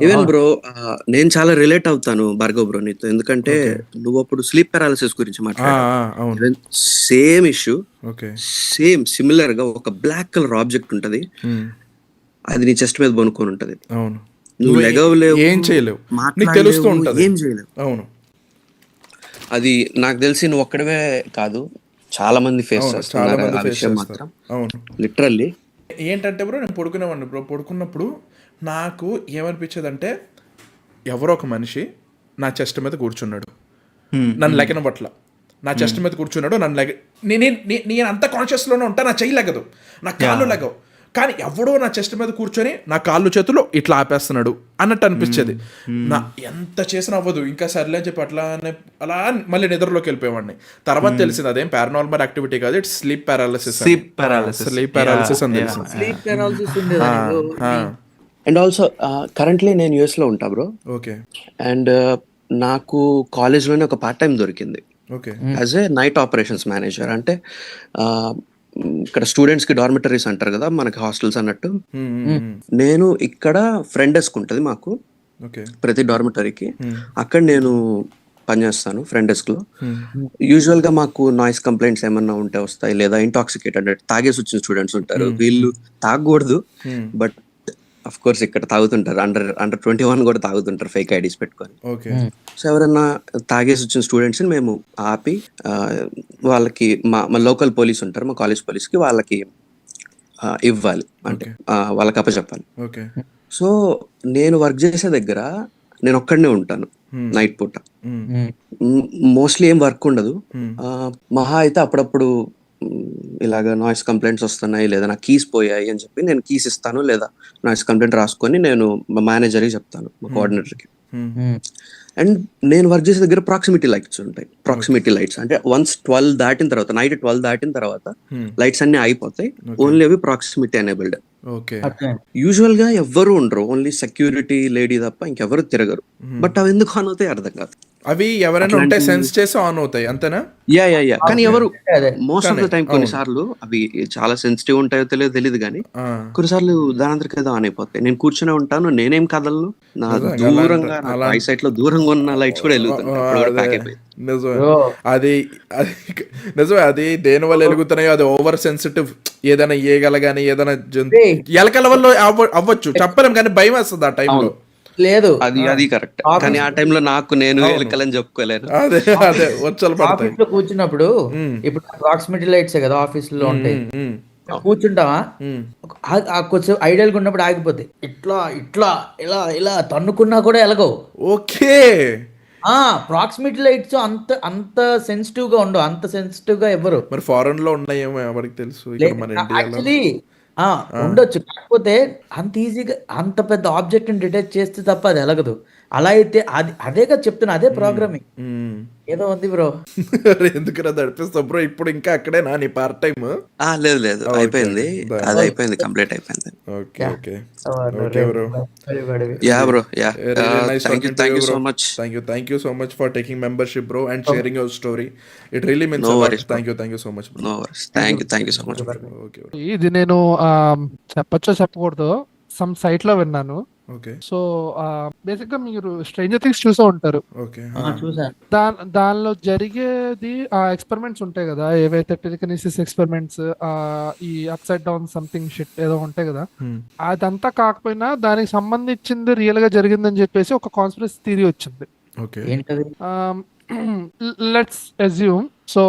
Even bro నేను చాలా relate అవుతాను భార్గవ్ బ్రో నీతో. ఎందుకంటే ఓకే. నువ్వు అప్పుడు స్లీప్ పారాలిసిస్ గురించి ఆ! మాట్లాడావు. ఆ! అవును. Even same issue, okay. Same similar గా ఒక బ్లాక్ కలర్ ఆబ్జెక్ట్ ఉంటది. హ్మ్. అది నీ చెస్ట్ మీద బనుకొని ఉంటది. అవును. నువ్వు నువ్వు లెగవలేవు, ఏం చేయలేవు. నీకు తెలుస్తూ మాట్లాడలేవు, ఉంటది. ఏం చేయలేవు. అవును. అది నాకు తెలిసి నువ్వు ఒక్కడవే కాదు, చాలా మంది ఫేస్ అవును. చాలా చేస్తున్నారు మంది ఆ ఫేస్ విషయం చేస్తారు. మాత్రం. అవును. లిటరల్లీ ఏంటంటే బ్రో నేను పడుకునేవాడిని బ్రో. పడుకున్నప్పుడు నాకు ఏమనిపించేదంటే ఎవరో ఒక మనిషి నా చెస్ట్ మీద కూర్చున్నాడు. నన్ను లెగన పట్ల నా చెస్ట్ మీద కూర్చున్నాడు. నన్ను నేను అంత కాన్షియస్లోనే ఉంటా. నా చెయ్యి లెగదు, నా కాళ్ళు లెగవు. కానీ ఎవడో నా చెస్ట్ మీద కూర్చొని నా కాళ్ళు చేతులు ఇట్లా ఆపేస్తున్నాడు అన్నట్టు అనిపించేది. నా ఎంత చేసినా అవ్వదు. ఇంకా సర్లే అని చెప్పి అలా మళ్ళీ నిద్రలోకి వెళ్ళిపోయేవాడిని. తర్వాత తెలిసింది అదేం పారానార్మల్ యాక్టివిటీ కాదు, it's sleep paralysis. Sleep paralysis. Sleep paralysis అని తెలిసింది. స్లీప్ పారాలిసిస్ ఉండేదాన్ని. అండ్ ఆల్సో కరెంట్లీ నేను యుఎస్ లో ఉంటా బ్రో. ఓకే. అండ్ నాకు కాలేజ్లోనే ఒక పార్ట్ టైం దొరికింది okay. As a night operations manager. అంటే ఆ, ఇక్కడ స్టూడెంట్స్ కి డార్మిటరీస్ అంటారు కదా మనకి, హాస్టల్స్ అన్నట్టు. నేను ఇక్కడ ఫ్రంట్ డెస్క్ ఉంటుంది మాకు ఓకే. ప్రతి డార్మిటరీకి. అక్కడ నేను పనిచేస్తాను ఫ్రంట్ డెస్క్ లో. యూజువల్ గా మాకు నాయిస్ కంప్లైంట్స్ ఏమన్నా ఉంటే వస్తాయి, లేదా ఇంటాక్సికేటెడ్ తాగేసి వచ్చిన స్టూడెంట్స్ ఉంటారు. వీళ్ళు తాగకూడదు, బట్ అఫ్ కోర్స్ ఇక్కడ తాగుతుంటారు. అండర్ 21 కూడా తాగుతుంటారు ఫేక్ ఐడీస్ పెట్టుకొని. ఓకే. సో ఎవరన్నా తాగేసి వచ్చిన స్టూడెంట్స్ని మేము ఆపి వాళ్ళకి మా లోకల్ పోలీస్ ఉంటారు, మా కాలేజ్ పోలీస్కి వాళ్ళకి ఇవ్వాలి, అంటే వాళ్ళకి అప్పచెప్పాలి. ఓకే. సో నేను వర్క్ చేసే దగ్గర నేను ఒక్కడనే ఉంటాను నైట్ పూట. మోస్ట్లీ ఏం వర్క్ ఉండదు. మహా అయితే అప్పుడప్పుడు ఇలాగ నాయిస్ కంప్లైంట్స్ వస్తున్నాయి, లేదా నా కీస్ పోయాయి అని చెప్పి నేను కీస్ ఇస్తాను, లేదా నాయిస్ కంప్లైంట్ రాసుకొని నేను మా మేనేజర్కి చెప్తాను, మా కోఆర్డినేటర్కి. అండ్ నేను వర్క్ చేసే దగ్గర ప్రాక్సిమిటీ లైట్స్ ఉంటాయి. ప్రాక్సిమిటీ లైట్స్ అంటే వన్స్ 12 దాటిన తర్వాత, నైట్ 12 దాటిన తర్వాత లైట్స్ అన్ని అయిపోతాయి. ఓన్లీ అవి ప్రాక్సిమిటీ ఎనేబుల్డ్. ఓకే. యూజువల్ గా ఎవ్వరు ఉండరు, ఓన్లీ సెక్యూరిటీ లేడీ తప్ప ఇంకెవరు తిరగరు. బట్ అవి ఎందుకు ఆన్ అవుతాయి అర్థం కాదు. అవి ఎవరైనా ఉంటే సెన్స్ చేసి ఆన్ అవుతాయి అంతేనా? యా కానీ ఎవరు మోస్ట్ ఆఫ్ ద టైం కొన్నిసార్లు అవి చాలా సెన్సిటివ్ ఉంటాయో తెలియదు కానీ కొన్నిసార్లు దానంతరికి ఏదో ఆన్ అయిపోతాయి. నేను కూర్చునే ఉంటాను, నేనేం కదలను, నా దూరంగా ఐ సైట్ లో దూరంగా ఉన్న లైట్స్ కూడా వెలుగుతాయి. నిజమే. అది దేని వల్ల వెలుగుతున్నాయో అది ఓవర్ సెన్సిటివ్. ఏదైనా ఏగల గానీ ఏదైనా ఎలకల వల్ల అవ్వచ్చు, చెప్పలేం, కానీ భయం వేస్తుంది ఆ టైంలో. లేదు అది కరెక్ట్. కానీ ఆ టైంలో నాకు నేను ఎలకలని చెప్పుకోలేను. అదే వచ్చలు పడతాయి. ఆఫీస్ లో కూర్చున్నప్పుడు ఇప్పుడు ప్రాక్సిమిటీ లైట్స్ కదా ఆఫీస్ లో ఉంటాయి, కూర్చుంటావా కొంచెం ఐడియల్ గా ఉన్నప్పుడు ఆగిపోతాయి. ఇట్లా ఇట్లా ఇలా ఇలా తన్నుకున్నా కూడా ఎలగవు. ఓకే. ప్రాక్సిమిటీ లైట్స్ అంత అంత సెన్సిటివ్ గా ఉండవు, అంత సెన్సిటివ్ గా ఎవరు. మరి ఫారెన్ లో ఉన్నాయేమో ఎవరికి తెలుసు. యాక్చువల్లీ ఉండొచ్చు, కాకపోతే అంత ఈజీగా అంత పెద్ద ఆబ్జెక్ట్ ని డిటెక్ట్ చేస్తే తప్ప అది ఎలగదు. అలా అయితే అదే కదా చెప్తున్నా, అదే ప్రోగ్రామింగ్ ఏదో ఉంది బ్రో. ఎందుకు నడిపిస్తావు బ్రో? ఇప్పుడు ఇంకా అక్కడేనా నీ పార్ట్ టైం? లేదు అయిపోయింది, అది అయిపోయింది, కంప్లీట్ అయిపోయింది. Okay. Okay. Okay bro. Yeah bro, yeah. Thank you so much. Thank you so much for taking membership bro and sharing your story. It really means a lot. Thank you so much bro. No worries. Thank you so much. Okay. ఇది నేను చెప్పచ్చో చెప్పకూడదు, some site లో విన్నాను. Okay. So basic గా మీరు stranger things చూసే ఉంటారు. Okay. దానిలో జరిగేది ఆ ఎక్స్పెరిమెంట్స్ ఉంటాయి కదా, ఏవైతే టెలికినెసిస్ ఎక్స్పెరిమెంట్స్, ఈ అప్సైడ్ డౌన్ సంథింగ్ షిట్ ఏదో ఉంటాయి కదా, అదంతా కాకపోయినా దానికి సంబంధించింది రియల్ గా జరిగిందని చెప్పేసి ఒక కాన్స్పిరసీ థియరీ వచ్చింది. ఓకే. లెట్స్ అజ్యూమ్, సో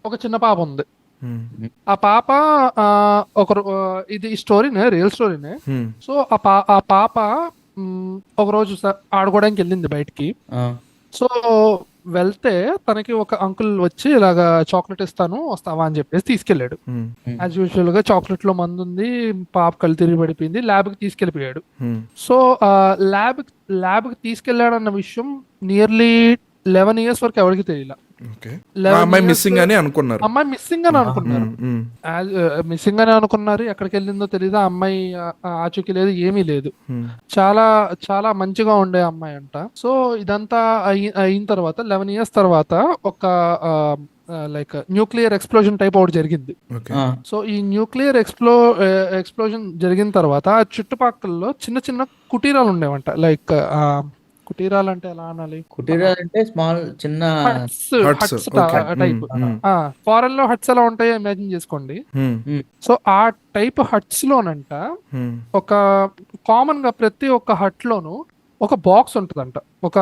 ఒక చిన్న పాప ఉంది. ఆ పాప ఇది స్టోరీనే, రియల్ స్టోరీనే. సో ఆ పాప ఒకరోజు ఆడుకోవడానికి వెళ్ళింది బయటికి. సో వెళ్తే తనకి ఒక అంకుల్ వచ్చి ఇలాగా చాక్లెట్ ఇస్తాను వస్తావా అని చెప్పేసి తీసుకెళ్లాడు. యాజ్ యూజువల్ గా చాక్లెట్ లో మందు ఉంది, పాప కళ్ళు తిరిగి పడిపోయింది, ల్యాబ్ కి తీసుకెళ్లిపోయాడు. సో ల్యాబ్ కి తీసుకెళ్లాడు అన్న విషయం నియర్లీ 11 years వరకు ఎవరికి తెలియదు. అమ్మాయి మిస్సింగ్ అని అనుకున్నారు. మిస్సింగ్ అని అనుకున్నారు. ఎక్కడికి వెళ్ళిందో తెలియదు. అమ్మాయి ఆచూకీ లేదు, ఏమీ లేదు. చాలా చాలా మంచిగా ఉండే అమ్మాయి అంట. సో ఇదంతా అయిన తర్వాత 11 years తర్వాత ఒక లైక్ న్యూక్లియర్ ఎక్స్ప్లోజన్ టైప్ ఒకటి జరిగింది. ఓకే. సో ఈ న్యూక్లియర్ ఎక్స్ప్లోజన్ జరిగిన తర్వాత ఆ చుట్టుపక్కలలో చిన్న చిన్న కుటీరాలు ఉండేవంట. లైక్ కుటీరాలు అంటే ఎలా అనాలి, కుటీరాలు అంటే స్మాల్ చిన్న huts Huts, okay. Type. Mm. Foreign లో హట్స్ ఎలా ఉంటాయో ఇమాజిన్ చేసుకోండి. సో ఆ టైప్ హట్స్ లోనంట ఒక కామన్ గా ప్రతి ఒక్క హట్ లోను ఒక బాక్స్ ఉంటుందంట, ఒక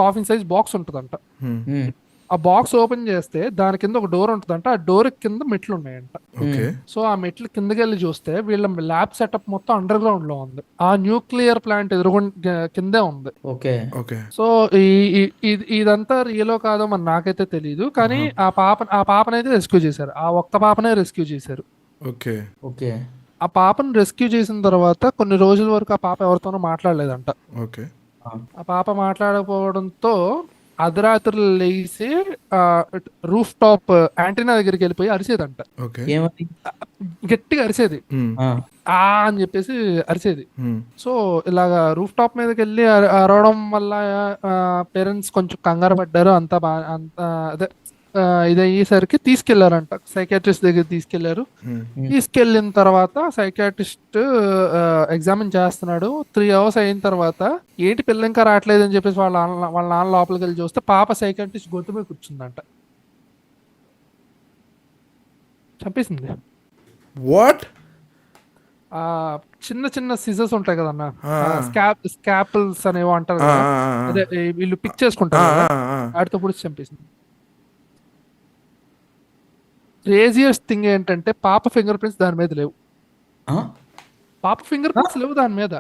కాఫిన్ సైజ్ బాక్స్ ఉంటుందంట. ఆ బాక్స్ ఓపెన్ చేస్తే దాని కింద ఒక డోర్ ఉంటుందంట, ఆ డోర్ కింద మెట్లు ఉన్నాయంట. ఓకే. సో ఆ మెట్లు కిందకి వెళ్ళి చూస్తే వీళ్ళ ల్యాబ్ సెటప్ మొత్తం అండర్ గ్రౌండ్ లో ఉంది, ఆ న్యూక్లియర్ ప్లాంట్ కిందే ఉంది. Okay okay. సో ఇదంతా రియలో కాదో మరి నాకైతే తెలియదు, కానీ ఆ పాపనైతే రెస్క్యూ చేశారు, ఆ ఒక్క పాపనే రెస్క్యూ చేశారు. ఓకే. ఓకే ఆ పాపను రెస్క్యూ చేసిన తర్వాత కొన్ని రోజుల వరకు ఆ పాప ఎవరితోనూ మాట్లాడలేదంట. ఓకే. ఆ పాప మాట్లాడకపోవడంతో అర్ధరాత్రులు లేచి రూఫ్ టాప్ యాంటీనా దగ్గరికి వెళ్ళిపోయి అరిసేదంట. ఓకే. ఏమని గట్టిగా అరిసేది, ఆ అని చెప్పేసి అరిసేది. సో ఇలాగా రూఫ్ టాప్ మీదకి వెళ్ళి అరవడం వల్ల పేరెంట్స్ కొంచెం కంగారు పడ్డారు. అంత అదే ఇది అయ్యేసరికి తీసుకెళ్లారంట, సైకాట్రిస్ట్ దగ్గర తీసుకెళ్లారు. తీసుకెళ్లిన తర్వాత సైకాట్రిస్ట్ ఎగ్జామిన్ చేస్తున్నాడు. 3 hours అయిన తర్వాత ఏంటి పిల్ల ఇంకా రావట్లేదు అని చెప్పేసి వాళ్ళ నాన్న లోపలికి వెళ్ళి చూస్తే పాప సైకాట్రిస్ట్ గొంతు మీద కూర్చుందంట, చంపేసింది. వాట్? ఆ చిన్న చిన్న సిజర్స్ ఉంటాయి కదన్న, స్కాపిల్స్ అనేవో అంటారు కదా, అదే వీళ్ళు పిక్ చేసుకుంటారు కదా, వాటితో పొడిచి చంపేసింది. క్రేజియస్ట్ థింగ్ ఏంటంటే పాప ఫింగర్ ప్రింట్స్ దాని మీద లేవు. పాప ఫింగర్ ప్రింట్స్ లేవు దాని మీద.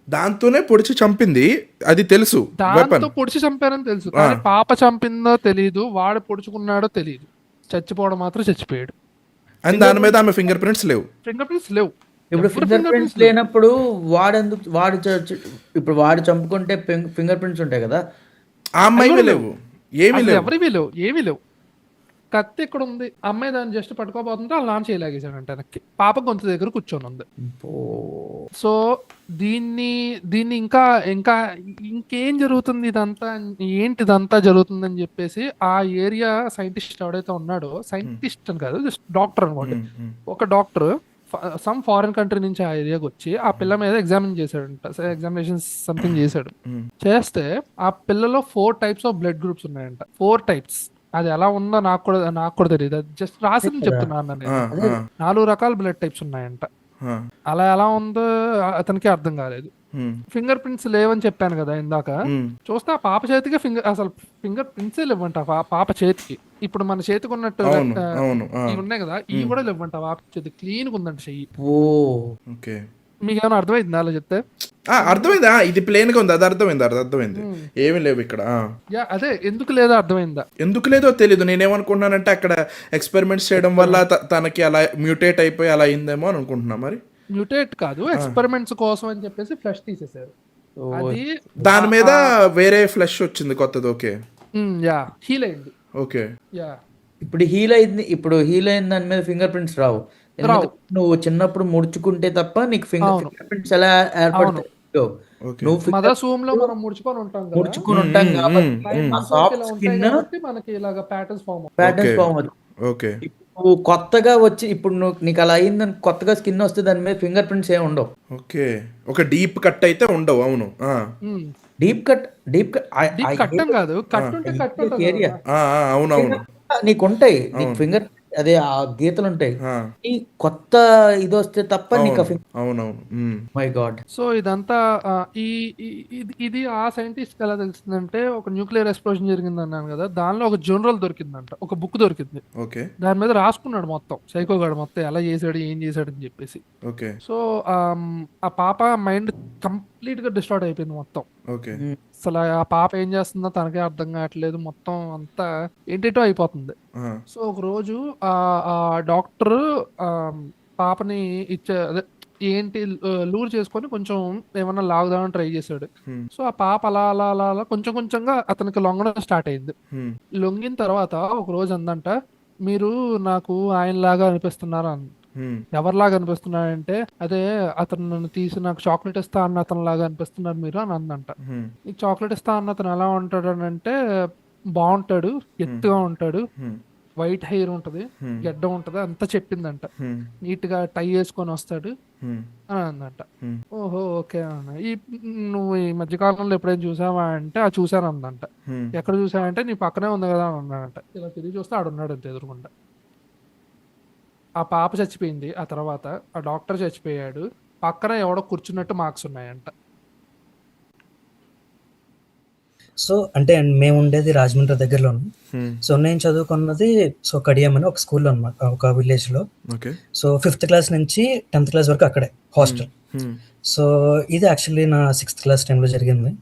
దాంతోనే పొడిచి చంపింది, అది తెలుసు. దాంతో పొడిచి చంపారని తెలుసు, కానీ పాప చంపిందో తెలియదు, వాడు పొడుచుకున్నాడో తెలియదు. చచ్చిపోవడం మాత్రం చచ్చిపోయాడు. అండ్ దాని మీద ఆమె ఫింగర్ ప్రింట్స్ లేవు. ఫింగర్ ప్రింట్స్ లేవు. ఇప్పుడు ఫింగర్ ప్రింట్స్ లేనప్పుడు ఇప్పుడు వాడు చంపుకుంటే ఫింగర్ ప్రింట్స్ ఉంటాయి కదా, ఆ అమ్మాయి లేవు, ఏమీ లేవు, ఏమీ లేవు. కత్తి ఇక్కడ ఉంది, అమ్మాయి దాన్ని జస్ట్ పట్టుకోబోతుంటే వాళ్ళ నాన్న చేయలాగేశాడంట వెనక్కి, పాప గొంతు దగ్గర కూర్చొని ఉంది. సో దీన్ని ఇంకా ఇంకేం జరుగుతుంది, ఇదంతా జరుగుతుందని చెప్పేసి ఆ ఏరియా సైంటిస్ట్ ఎవడైతే ఉన్నాడో, సైంటిస్ట్ అని కాదు జస్ట్ డాక్టర్ అనుకోండి, ఒక డాక్టర్ సమ్ ఫారిన్ కంట్రీ నుంచి ఆ ఏరియాకి వచ్చి ఆ పిల్ల మీద ఎగ్జామినేషన్ సంథింగ్ చేశాడు. చేస్తే ఆ పిల్లలో 4 types ఆఫ్ బ్లడ్ గ్రూప్స్ ఉన్నాయంట. 4 types. అది ఎలా ఉందో నాకు కూడా తెలియదు, అది జస్ట్ రాసింది చెప్తున్నాను నేను. 4 రకాల బ్లడ్ టైప్స్ ఉన్నాయంట. అలా ఎలా ఉందో అతనికి అర్థం కాలేదు. ఫింగర్ ప్రింట్స్ లేవని చెప్పాను కదా ఇందాక, చూస్తే ఆ పాప చేతికి అసలు ఫింగర్ ప్రింట్సే లేవంట పాప చేతికి. ఇప్పుడు మన చేతికి ఉన్నట్టు ఇవి ఉన్నాయి కదా, ఇవి కూడా లేవంట పాప చేతికి. క్లీన్ గా ఉందంట చెయ్యి. మీకు ఏమైనా అర్థమైంది అలా చెప్తే? అర్థమైందా? ఇది ప్లేన్ గా ఉంది, అది అర్థమైంది. ఏమీ లేవు ఇక్కడ. అదే ఎందుకు లేదో అర్థమైందా? ఎందుకు లేదో తెలీదు. నేనేమనుకుంటున్నానంటే అక్కడ ఎక్స్పెరిమెంట్స్ చేయడం వల్ల తనకి అలా మ్యూటేట్ అయిపోయి అలా అయిందేమో అని అనుకుంటున్నా. మరి మ్యూటేట్ కాదు, ఎక్స్పెరిమెంట్స్ కోసం అని చెప్పేసి ఫ్లష్ తీసేశారు. అది దాని మీద వేరే ఫ్లష్ వచ్చింది కొత్తది. ఓకే. హీల్ అయింది. ఓకే. ఇప్పుడు హీల్ అయిన దాని మీద ఫింగర్ ప్రింట్స్ రావు. నువ్వు చిన్నప్పుడు ముడుచుకుంటే తప్ప నీకు ఫింగర్ ప్రింట్స్ ఎలా ఏర్పడతాయి? నువ్వు మదర్స్ హోమ్ లో మనం ముడుచుకొని ఉంటాం కాబట్టి మనకి ఇలాగా ప్యాటర్న్స్ ఫామ్ అవుతుంది. నువ్వు కొత్తగా వచ్చి ఇప్పుడు నీకు అలా అయిందని కొత్తగా స్కిన్ వస్తే దాని మీద ఫింగర్ ప్రింట్స్ ఏమి ఉండవు. ఓకే. ఒక డీప్ కట్ అయితే ఉండవు. అవును. డీప్ కట్ కాదు, కట్ ఉంటే కట్ ఏరియా. అవునవును, నీకు ఉంటాయి, నీకు ఫింగర్ అదే ఆ గీతలు ఉంటాయి. ఈ కొత్త ఇది వస్తే తప్ప నీకు మై గాడ్. సో ఇదంతా ఇది ఆ సైంటిస్ట్ ఎలా తెలిసిందంటే, ఒక న్యూక్లియర్ ఎక్స్ప్లోజన్ జరిగింది అన్నాను కదా, దానిలో ఒక జర్నల్ దొరికిందంట, ఒక బుక్ దొరికింది. దాని మీద రాసుకున్నాడు మొత్తం, సైకోగాడు మొత్తం ఎలా చేశాడు ఏం చేశాడు అని చెప్పేసి. సో ఆ పాప మైండ్ కంప్లీట్ గా డిస్టార్ట్ అయిపోయింది మొత్తం. అసలు ఆ పాప ఏం చేస్తుందో తనకే అర్థం కావట్లేదు, మొత్తం అంతా ఏంటేటో అయిపోతుంది. సో ఒక రోజు ఆ డాక్టర్ పాపని అదే ఏంటి లూర్ చేసుకొని కొంచెం ఏమన్నా లాగుదామని ట్రై చేశాడు. సో ఆ పాప అలా అలా అలా అలా కొంచెం కొంచెంగా అతనికి లొంగడం స్టార్ట్ అయింది. లొంగిన తర్వాత ఒక రోజు అందంట, మీరు నాకు ఆయనలాగా అనిపిస్తున్నారు ఎవరిలాగా అనిపిస్తున్నాడంటే, అదే అతను నన్ను తీసి నాకు చాక్లెట్ ఇస్తా అన్న అతను లాగా అనిపిస్తున్నారు మీరు అని అందంట. ఈ చాక్లెట్ ఇస్తా అన్న అతను ఎలా ఉంటాడు అని అంటే, బాగుంటాడు, ఎత్తుగా ఉంటాడు, వైట్ హెయిర్ ఉంటది, గెడ్డం ఉంటది, అంతా చెప్పిందంట. నీట్ గా టై వేసుకొని వస్తాడు అని అందంట. ఓహో ఓకే అన్న. నువ్వు ఈ మధ్యకాలంలో ఎప్పుడైనా చూసావా అంటే, ఆ చూసాను అందంట. ఎక్కడ చూసావంటే, నీ పక్కనే ఉంది కదా అని అన్నాడంట. ఇలా తిరిగి చూస్తే ఆడున్నాడు అంతే ఎదురుకుండా. ఆ పాప చచ్చిపోయింది. ఆ తర్వాత ఆ డాక్టర్ చచ్చిపోయాడు. పక్కన ఎవడో కూర్చున్నట్టు మార్క్స్ ఉన్నాయంట. సో అంటే మేము ఉండేది రాజమండ్రి దగ్గరలోను. సో నేను చదువుకున్నది సో కడియం అని ఒక స్కూల్లో అనమాట, ఒక విలేజ్ లో. సో 5th క్లాస్ నుంచి 10th క్లాస్ వరకు అక్కడే హాస్టల్. సో ఇది యాక్చువల్లీ నా 6th క్లాస్ టైంలో జరిగింది.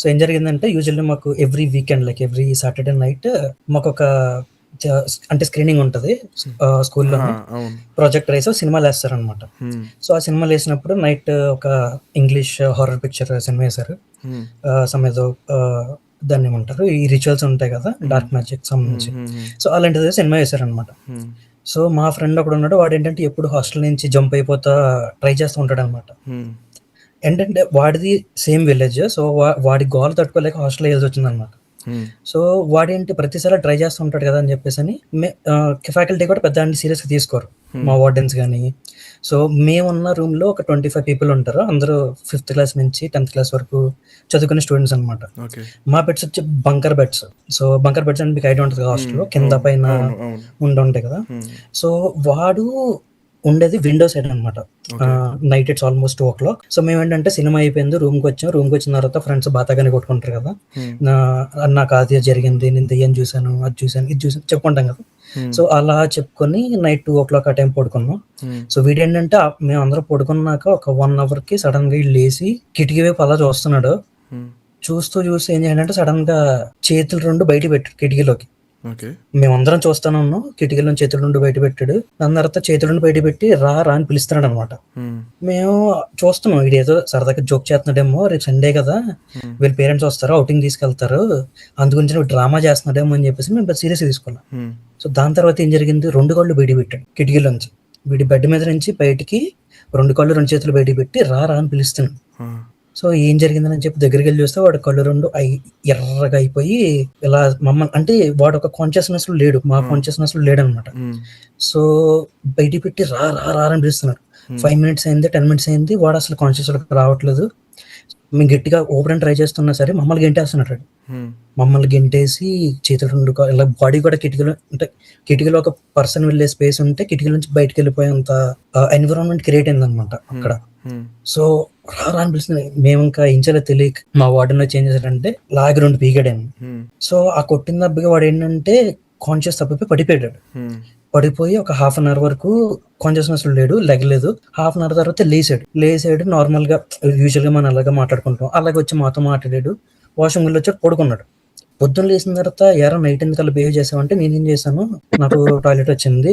సో ఏం జరిగిందంటే, యూజువల్లీ మాకు every weekend like every Saturday night మాకు ఒక అంటే స్క్రీనింగ్ ఉంటుంది స్కూల్లో. ప్రొజెక్టర్ వేసి సినిమాలు వేస్తారు అనమాట. సో ఆ సినిమాలు వేసినప్పుడు నైట్ ఒక ఇంగ్లీష్ హారర్ పిక్చర్ సినిమా వేశారు. సమేదో దాన్ని ఏమంటారు, ఈ రిచువల్స్ ఉంటాయి కదా డార్క్ మ్యాజిక్ సంబంధించి. సో అలాంటిది సినిమా వేశారు అనమాట. సో మా ఫ్రెండ్ ఒకడు ఉన్నాడు, వాడు ఏంటంటే ఎప్పుడు హాస్టల్ నుంచి జంప్ అయిపోతా ట్రై చేస్తూ ఉంటాడు అనమాట. ఏంటంటే వాడిది సేమ్ విలేజ్. సో వాడి గోల్ తట్టుకోలేక హాస్టల్ వేయాల్సి వచ్చింది అనమాట. సో వాడేంటి ప్రతిసారి ట్రై చేస్తూ ఉంటాడు కదా అని చెప్పేసి అని ఫ్యాకల్టీ కూడా పెద్ద సీరియస్గా తీసుకోరు, మా వార్డెన్స్ కానీ. సో మేమున్న రూమ్ లో ఒక 25 పీపుల్ ఉంటారు. అందరూ 5th క్లాస్ నుంచి 10th క్లాస్ వరకు చదువుకునే స్టూడెంట్స్ అనమాట. మా బెడ్స్ వచ్చి bunker beds. So bunker beds అంటే మీకు ఐడియా ఉంటుంది కదా, హాస్టల్లో కింద పైన ఉంటాయి కదా. సో వాడు ఉండేది విండో సైడ్ అనమాట. Night it's almost 2 o'clock. So మేము ఏంటంటే సినిమా అయిపోయింది, రూమ్కి వచ్చిన తర్వాత ఫ్రెండ్స్ బాతాగానే కొట్టుకుంటారు కదా, నాకు అది జరిగింది, నేను దెయ్యం చూసాను, అది చూసాను, ఇది చూసాను చెప్పుకుంటాం కదా. సో అలా చెప్పుకొని నైట్ 2 o'clock ఆ టైం పడుకున్నాం. సో వీడేంటంటే మేము అందరూ పడుకున్నాక ఒక 1 hour కి సడన్ గా లేచి కిటికీ వైపు అలా చూస్తున్నాడు. చూస్తూ ఏం చేయాలంటే సడన్ గా చేతులు 2 బయట పెట్టాడు కిటికీలోకి. మేమందరం చూస్తానే ఉన్నాం. కిటికీలో చేతులు 2 బయట పెట్టాడు. దాని తర్వాత చేతులు 2 బయట పెట్టి రా అని పిలుస్తున్నాడు అనమాట. మేము చూస్తున్నాం, ఇది ఏదో సరదాగా జోక్ చేస్తున్నాడేమో, రేపు సండే కదా వీళ్ళ పేరెంట్స్ వస్తారు, అవుటింగ్ తీసుకెళ్తారు, అందుగురించి డ్రామా చేస్తున్నాడేమో అని చెప్పేసి మేము సీరియస్ తీసుకున్నాం. సో దాని తర్వాత ఏం జరిగింది, 2 కాళ్ళు బయట పెట్టాడు కిటికీలోంచి. వీడి బెడ్ మీద నుంచి బయటికి 2 కాళ్ళు 2 చేతులు బయట పెట్టి రా అని పిలుస్తున్నాడు. సో ఏం జరిగిందని చెప్పి దగ్గరికి వెళ్ళి చూస్తే వాడు కళ్ళు 2 ఎర్రగా అయిపోయి ఇలా మమ్మల్ని, అంటే వాడు ఒక కాన్షియస్నెస్ లో లేడు, మా కాన్షియస్నెస్ లో లేడు అనమాట. సో బయట పెట్టి రా అని పిలుస్తున్నాడు. 5 minutes అయింది, 10 minutes అయింది, వాడు అసలు కాన్షియస్ రావట్లేదు. మేము గట్టిగా ఓపెన్ ట్రై చేస్తున్నా సరే మమ్మల్ని గెంటేస్తున్నాడు. మమ్మల్ని గెంటేసి చేతులు 2 ఇలా బాడీ కూడా కిటికీలో ఒక పర్సన్ వెళ్ళే స్పేస్ ఉంటే కిటికీ నుంచి బయటకు వెళ్ళిపోయేంత ఎన్విరాన్మెంట్ క్రియేట్ అయింది అనమాట అక్కడ. సో రా అని పిలిచింది. మేము ఇంకా ఇంచేలా తెలియక మా వార్డెన్ లో చేంజ్ చేశారంటే లాగి 2 పీకాడేమో. సో ఆ కొట్టిన దెబ్బగా వాడు ఏంటంటే కాన్షియస్ తప్పిపోయి పడిపోయాడు. పడిపోయి ఒక 1/2 hour వరకు కాన్షియస్నెస్ లేడు, లెగలేదు. 1/2 hour తర్వాత లేసాడు నార్మల్ గా, యూజువల్ గా మనం అలాగా మాట్లాడుకుంటాం, అలాగే వచ్చి మాతో మాట్లాడాడు. వాష్రూమ్ వెళ్ళి వచ్చి పడుకున్నాడు. పొద్దున్న లేచిన తర్వాత ఎరా నైట్ ఎందుకల్లా బిహేవ్ చేసావంటే, నేనేం చేశాను, నాకు టాయిలెట్ వచ్చింది,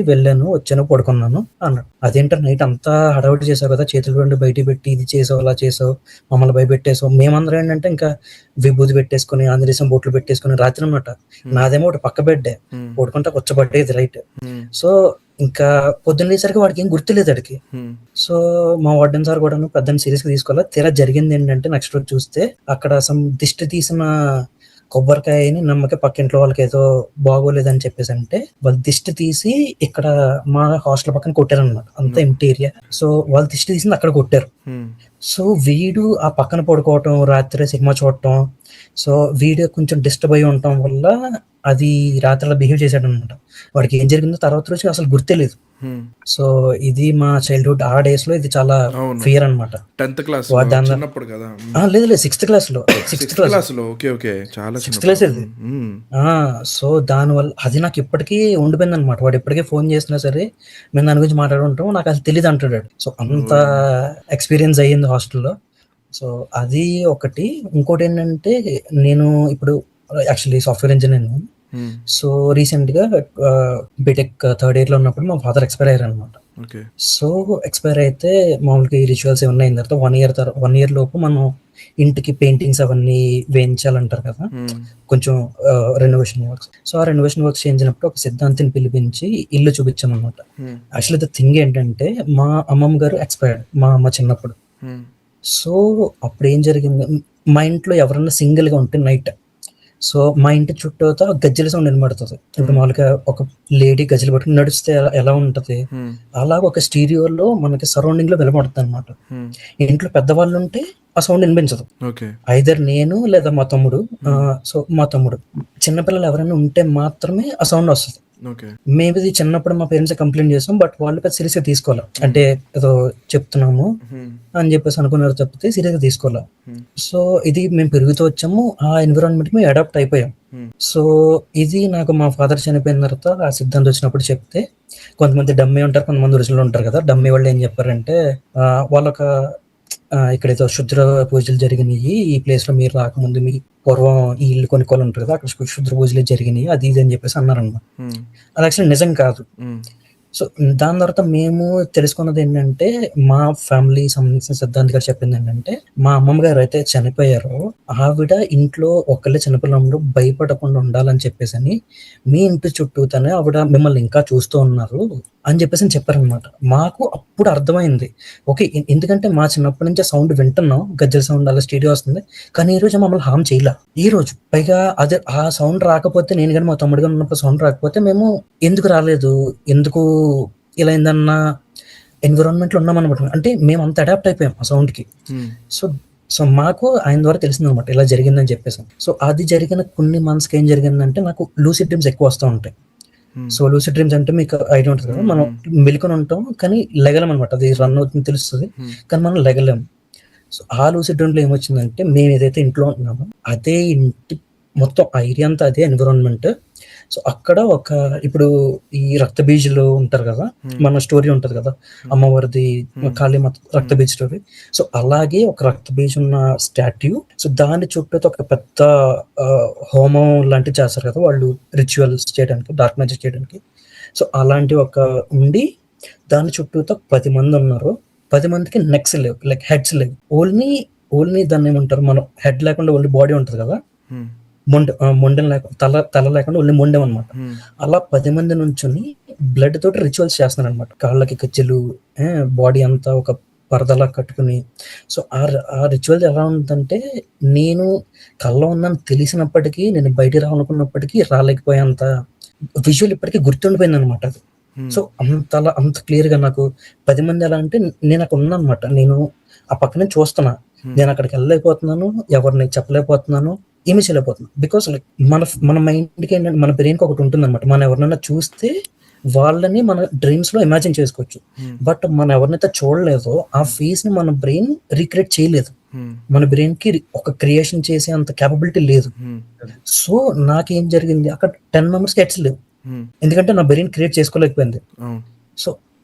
వచ్చాను, పడుకున్నాను అన్నాడు. అదేంటారు నైట్ అంతా హడావిడి చేసావు కదా, చేతులు 2 బయట పెట్టి ఇది చేసావు అలా చేసావు, మమ్మల్ని భయపెట్టేసావు. మేమందరం ఏంటంటే ఇంకా విభూతి పెట్టేసుకుని ఆంధ్రదేశం బొట్లు పెట్టేసుకుని రాత్రి అనమాట. నాదేమో ఒకటి పక్క బెడ్డే, పడుకుంటా వచ్చబడ్డేది రైట్. సో ఇంకా పొద్దున్న లేసరికి వాడికి ఏం గుర్తులేదు అడికి. సో మా వార్డెన్ సార్ కూడా పెద్ద సీరియస్ గా తీసుకోవాలి. తీరా జరిగింది ఏంటంటే, నెక్స్ట్ రోజు చూస్తే అక్కడ దిష్టి తీసిన కొబ్బరికాయని నమ్మకే పక్కింట్లో వాళ్ళకి ఏదో బాగోలేదని చెప్పేసి అంటే వాళ్ళు దిష్టి తీసి ఇక్కడ మా హాస్టల్ పక్కన కొట్టారనమాట. అంతా ఎంటీ ఏరియా. సో వాళ్ళు దిష్టి తీసింది అక్కడ కొట్టారు. సో వీడు ఆ పక్కన పడుకోవటం, రాత్రి సినిమా చూడటం, సో వీడు కొంచెం డిస్టర్బ్ అయి ఉండటం వల్ల అది రాత్రిలో బిహేవ్ చేశాడు అనమాట. వాడికి ఏం జరిగిందో తర్వాత రోజు అసలు గుర్తేలేదు. సో ఇది మా చైల్డ్హుడ్, ఆ డేస్ లో ఇది చాలా ఫియర్ అనమాట. 10th క్లాస్ లేదు 6th క్లాస్ లో 6th క్లాస్ ఇది. సో దానివల్ల అది నాకు ఇప్పటికీ ఉండిపోయింది అనమాట. వాడు ఎప్పటికీ ఫోన్ చేసినా సరే మేము దాని గురించి మాట్లాడుకుంటాం, నాకు అసలు తెలియదు అంటాడు. సో అంత ఎక్స్పీరియన్స్ అయ్యింది హాస్టల్లో. సో అది ఒకటి. ఇంకోటి ఏంటంటే, నేను ఇప్పుడు actually software engineer. So recent గా బీటెక్ 3rd year లో ఉన్నప్పుడు మా ఫాదర్ ఎక్స్పైర్ అయ్యారు అనమాట. సో ఎక్స్పైర్ అయితే మామూలుగా ఈ రిచువల్స్ ఏమన్నా అయిన తర్వాత 1 year లోపు మనం ఇంటికి పెయింటింగ్స్ అవన్నీ వేయించాలంటారు కదా, కొంచెం రెనోవేషన్ వర్క్స్. సో ఆ రెనోవేషన్ వర్క్స్ చేయించినప్పుడు ఒక సిద్ధాంతిని పిలిపించి ఇల్లు చూపించాం అనమాట. యాక్చువల్లీ ద థింగ్ ఏంటంటే మా అమ్మమ్మ గారు ఎక్స్పైర్డ్ మా అమ్మ చిన్నప్పుడు. సో అప్పుడు ఏం జరిగింది, మా ఇంట్లో ఎవరన్నా సింగిల్ గా ఉంటే నైట్, సో మా ఇంటి చుట్టూతో గజ్జల సౌండ్ వినబడుతుంది. ఇప్పుడు మామూలుగా ఒక లేడీ గజ్జలు పట్టుకుని నడిస్తే ఎలా ఉంటది, అలాగ ఒక స్టీరియోలో మనకి సరౌండింగ్ లో వినబడుతుంది అనమాట. ఇంట్లో పెద్దవాళ్ళు ఉంటే ఆ సౌండ్ వినిపించదు. ఐదర్ నేను లేదా మా తమ్ముడు, సో మా తమ్ముడు, చిన్నపిల్లలు ఎవరైనా ఉంటే మాత్రమే ఆ సౌండ్ వస్తుంది. మేము ఇది చిన్నప్పుడు మా పేరెంట్స్ కంప్లైంట్ చేసాం, బట్ వాళ్ళు పెద్ద సీరియస్ గా తీసుకోవాలి, అంటే ఏదో చెప్తున్నాము అని చెప్పేసి అనుకున్నారు తప్పితే సీరియస్ గా తీసుకోవాలి. సో ఇది మేము పెరుగుతూ వచ్చాము, ఆ ఎన్విరాన్మెంట్ మేము అడాప్ట్ అయిపోయాం. సో ఇది నాకు మా ఫాదర్ చనిపోయిన తర్వాత ఆ సిద్ధాంతం వచ్చినప్పుడు చెప్తే, కొంతమంది డమ్మీ ఉంటారు, కొంతమంది ఒరిజినల్ ఉంటారు కదా. డమ్మీ వాళ్ళు ఏం చెప్పారంటే వాళ్ళొక ఇక్కడైతే శుద్ర పూజలు జరిగినాయి, ఈ ప్లేస్ లో మీరు రాకముందు మీ పూర్వం ఈ ఇల్లు కొనుక్కోవాలి ఉంటారు కదా, అక్కడ శుద్ర పూజలు జరిగినాయి, అది ఇది అని చెప్పేసి అన్నారన్నమాట. అది యాక్చువల్లీ నిజం కాదు. సో దాని తర్వాత మేము తెలుసుకున్నది ఏంటంటే, మా ఫ్యామిలీ సంబంధించిన సిద్ధాంత్ గారు చెప్పింది ఏంటంటే, మా అమ్మమ్మ గారు అయితే చనిపోయారో ఆవిడ ఇంట్లో ఒకళ్ళే చిన్నపిల్లలు భయపడకుండా ఉండాలని చెప్పేసి అని మీ ఇంటి చుట్టూతోనే ఆవిడ మిమ్మల్ని ఇంకా చూస్తూ ఉన్నారు అని చెప్పేసి చెప్పారనమాట. మాకు అప్పుడు అర్థమైంది, ఓకే, ఎందుకంటే మా చిన్నప్పటి నుంచి సౌండ్ వింటున్నాం, గజ్జల సౌండ్ అలా స్టేడియో వస్తుంది, కానీ ఈ రోజు మమ్మల్ని హామ్ చేయలే. ఈ రోజు పైగా అదే ఆ సౌండ్ రాకపోతే, నేను కానీ మా తమ్ముడు కానీ ఉన్నప్పుడు సౌండ్ రాకపోతే మేము ఎందుకు రాలేదు, ఎందుకు ఇలా ఏందన్నా ఎన్విరాన్మెంట్ లో ఉన్నామన్నమాట. అంటే మేము అంత అడాప్ట్ అయిపోయాం ఆ సౌండ్ కి. సో మాకు ఆయన ద్వారా తెలిసింది అనమాట ఇలా జరిగిందని చెప్పేసి. సో అది జరిగిన కొన్ని మంత్స్ కి ఏం జరిగిందంటే, నాకు లూసిడ్ డ్రీమ్స్ ఎక్కువ వస్తూ ఉంటాయి. సో లూసిడ్ డ్రీమ్స్ అంటే మీకు ఐడియా ఉంటుంది కదా, మనం మెలుకొని ఉంటాం కానీ లెగలేం అనమాట. అది రన్ అవుతుంది తెలుస్తుంది కానీ మనం లెగలేం. సో ఆ లూసిడ్ డ్రీమ్ లో ఏమొచ్చిందంటే, మేము ఏదైతే ఇంట్లో ఉంటున్నామో అదే ఇంటి మొత్తం ఆ ఏరియా అంతా అదే ఎన్విరాన్మెంట్. సో అక్కడ ఒక ఇప్పుడు ఈ రక్త బీజులు ఉంటారు కదా, మన స్టోరీ ఉంటది కదా అమ్మవారిది, కాళీమాత రక్త బీజ్ స్టోరీ. సో అలాగే ఒక రక్త బీజ్ ఉన్న స్టాట్యూ, సో దాని చుట్టూ ఒక పెద్ద హోమం లాంటివి చేస్తారు కదా వాళ్ళు, రిచువల్స్ చేయడానికి, డార్క్ మ్యాజిక్ చేయడానికి. సో అలాంటి ఒక ఉండి దాని చుట్టూతో 10 మంది ఉన్నారు. 10 మందికి నెక్స్ లేవు, లైక్ హెడ్స్ లేవు, ఓన్లీ దాన్ని ఏమంటారు, మనం హెడ్ లేకుండా ఓన్లీ బాడీ ఉంటది కదా, మొండెం లేకుండా తల లేకుండా ఓన్లీ మొండెం అనమాట. అలా 10 మంది నుంచుని బ్లడ్ తోటి రిచువల్స్ చేస్తున్నారు అనమాట. కాళ్ళకి కజ్జలు, బాడీ అంతా ఒక పరదలా కట్టుకుని. సో ఆ రిచువల్ ఎలా ఉందంటే, నేను కళ్ళలో ఉన్నాను తెలిసినప్పటికీ, నేను బయటికి రావాలనుకున్నప్పటికీ రాలేకపోయేంత విజువల్ ఇప్పటికీ గుర్తుండిపోయింది అనమాట అది. సో అంత క్లియర్ గా నాకు 10 మంది ఎలా అంటే, నేను అక్కడ ఉన్నా అనమాట, నేను ఆ పక్కనే చూస్తున్నా, నేను అక్కడికి వెళ్ళలేకపోతున్నాను, ఎవరిని చెప్పలేకపోతున్నాను, ఏమీ చేయలేకపోతున్నాను. బికాస్ లైక్ మన మైండ్కి ఏంటంటే, మన బ్రెయిన్కి ఒకటి ఉంటుంది అనమాట, మనం ఎవరినైనా చూస్తే వాళ్ళని మన డ్రీమ్స్ లో ఇమాజిన్ చేసుకోవచ్చు. బట్ మనం ఎవరినైతే చూడలేదో ఆ ఫేస్ ని మన బ్రెయిన్ రీక్రియేట్ చేయలేదు, మన బ్రెయిన్ కి ఒక క్రియేషన్ చేసే అంత క్యాపబిలిటీ లేదు. సో నాకేం జరిగింది, అక్కడ 10 మెంబర్స్ హెడ్స్ లేవు, ఎందుకంటే నా బ్రెయిన్ క్రియేట్ చేసుకోలేకపోయింది.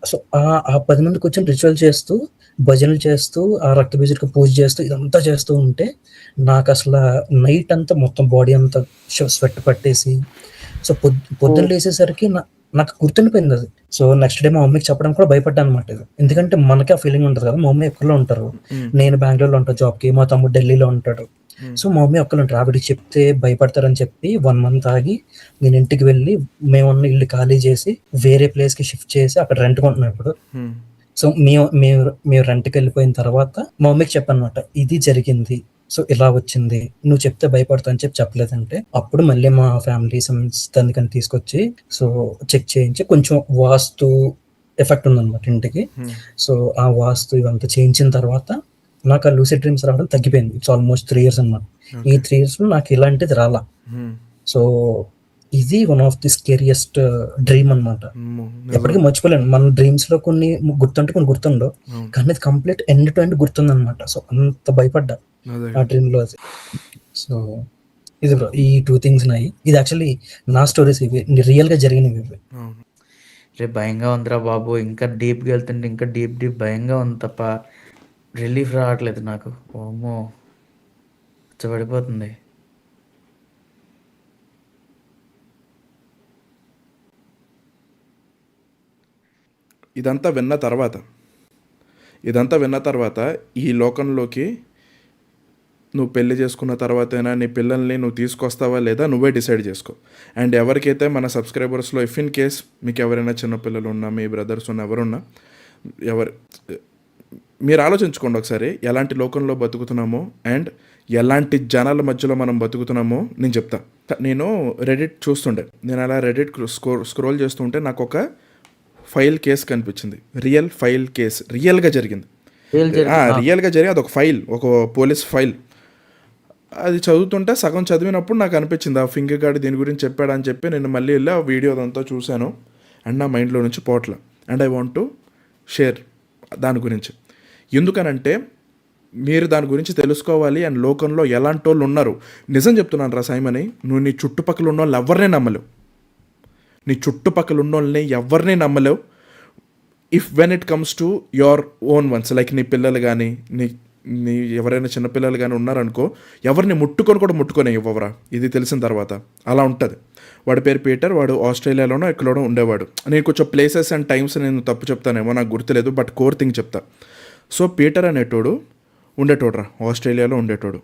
సో ఆ 10 మంది కూర్చొని రిచువల్ చేస్తూ, భజనలు చేస్తూ, ఆ రక్త బీజులకు పూజ చేస్తూ, ఇదంతా చేస్తూ ఉంటే నాకు అసలు నైట్ అంతా మొత్తం బాడీ అంతా స్వెట్ పట్టేసి, సో పొద్దున్న లేసేసరికి నాకు గుర్తుండిపోయింది అది. సో నెక్స్ట్ డే మా మమ్మీకి చెప్పడం కూడా భయపడ్డాను అనమాట. ఎందుకంటే మనకి ఆ ఫీలింగ్ ఉంటుంది కదా, మా మమ్మీ ఎక్కడో ఉంటారు, నేను బెంగళూరులో ఉంటాను జాబ్కి, మా తమ్ముడు ఢిల్లీలో ఉంటాడు. సో మా మమ్మీ ఒక్కరు ఉంటారు, ఆవిడకి చెప్తే భయపడతారని చెప్పి 1 month ఆగి నేను ఇంటికి వెళ్ళి, మేమున్న ఇల్లు ఖాళీ చేసి వేరే ప్లేస్ కి షిఫ్ట్ చేసి అక్కడ రెంట్ కొంటున్నాం ఇప్పుడు. సో మేము రెంట్కి వెళ్ళిపోయిన తర్వాత మా మమ్మీకి చెప్పాను అనమాట, ఇది జరిగింది, సో ఇలా వచ్చింది, నువ్వు చెప్తే భయపడతా అని చెప్పలేదంటే, అప్పుడు మళ్ళీ మా ఫ్యామిలీ సంస్థానికని తీసుకొచ్చి సో చెక్ చేయించి, కొంచెం వాస్తు ఎఫెక్ట్ ఉందన్నమాట ఇంటికి. సో ఆ వాస్తు ఇవంతా చేయించిన తర్వాత నాకు ఆ లూసిడ్ డ్రీమ్స్ రావడం తగ్గిపోయింది. ఇట్స్ ఆల్మోస్ట్ 3 years అన్నమాట. ఈ 3 years లో నాకు ఇలాంటిది రాలా. సో ఇది one of the scariest dream అనమాట. ఎప్పటికీ మర్చిపోలేను. మన డ్రీమ్స్ లో కొన్ని గుర్తుంటే కొన్ని గుర్తుండవు, కానీ ఇది కంప్లీట్ ఎండ్ టు ఎండ్ గుర్తుంది అనమాట. సో అంత భయపడ్డా ఆ డ్రీమ్ లో. అది సో ఇది బ్రో, ఈ 2 things నాయి. ఇది యాక్చువల్లీ నా స్టోరీస్, ఇవి రియల్ గా జరిగినవి ఇవి. రే భయంగా ఉందిరా బాబు, ఇంకా డీప్గా వెళ్తుంటే ఇంకా డీప్ భయంగా ఉంది తప్ప రిలీఫ్ రావట్లేదు నాకు. ఓమో పడిపోతుంది. ఇదంతా విన్న తర్వాత ఈ లోకంలోకి నువ్వు పెళ్లి చేసుకున్న తర్వాతైనా నీ పిల్లల్ని నువ్వు తీసుకొస్తావా లేదా నువ్వే డిసైడ్ చేసుకో. అండ్ ఎవరికైతే మన సబ్స్క్రైబర్స్లో ఇఫ్ ఇన్ కేస్ మీకు ఎవరైనా చిన్నపిల్లలు ఉన్నా, మీ బ్రదర్స్ ఉన్నా, ఎవరున్నా, మీరు ఆలోచించుకోండి ఒకసారి ఎలాంటి లోకంలో బతుకుతున్నామో అండ్ ఎలాంటి జనాల మధ్యలో మనం బతుకుతున్నామో నేను చెప్తా. నేను రెడిట్ చూస్తుండే, నేను అలా రెడిట్ స్క్రోల్ చేస్తుంటే నాకు ఒక ఫైల్ కేస్ కనిపించింది. రియల్ ఫైల్ కేస్, రియల్గా జరిగింది. రియల్గా జరిగి అదొక ఫైల్, ఒక పోలీస్ ఫైల్. అది చదువుతుంటే సగం చదివినప్పుడు నాకు అనిపించింది ఆ ఫింగర్ గార్డ్ దీని గురించి చెప్పాడని చెప్పి నేను మళ్ళీ వెళ్ళి ఆ వీడియో అదంతా చూశాను. అండ్ నా మైండ్లో నుంచి పోట్ల. And I want to share దాని గురించి. ఎందుకనంటే మీరు దాని గురించి తెలుసుకోవాలి. అండ్ లోకంలో ఎలాంటి వాళ్ళు ఉన్నారు. నిజం చెప్తున్నాను రా సైమని, నువ్వు నీ చుట్టుపక్కల ఉన్న వాళ్ళు ఎవరినే నమ్మలేవు. నీ చుట్టుపక్కల ఉన్న వాళ్ళని ఎవరిని నమ్మలేవు. If when it comes to your own ones, like నీ పిల్లలు కానీ నీ ఎవరైనా చిన్నపిల్లలు కానీ ఉన్నారనుకో, ఎవరిని ముట్టుకొని కూడా ముట్టుకొని ఇవ్వవరా, ఇది తెలిసిన తర్వాత. అలా ఉంటుంది. వాడి పేరు పీటర్, వాడు ఆస్ట్రేలియాలోనో ఎక్కడోనో ఉండేవాడు. నేను కొంచెం ప్లేసెస్ అండ్ టైమ్స్ నేను తప్పు చెప్తానేమో, నాకు గుర్తులేదు, బట్ కోర్ థింగ్ చెప్తా. సో పీటర్ అనేటోడు ఉండేటోడు రా, ఆస్ట్రేలియాలో ఉండేటోడు.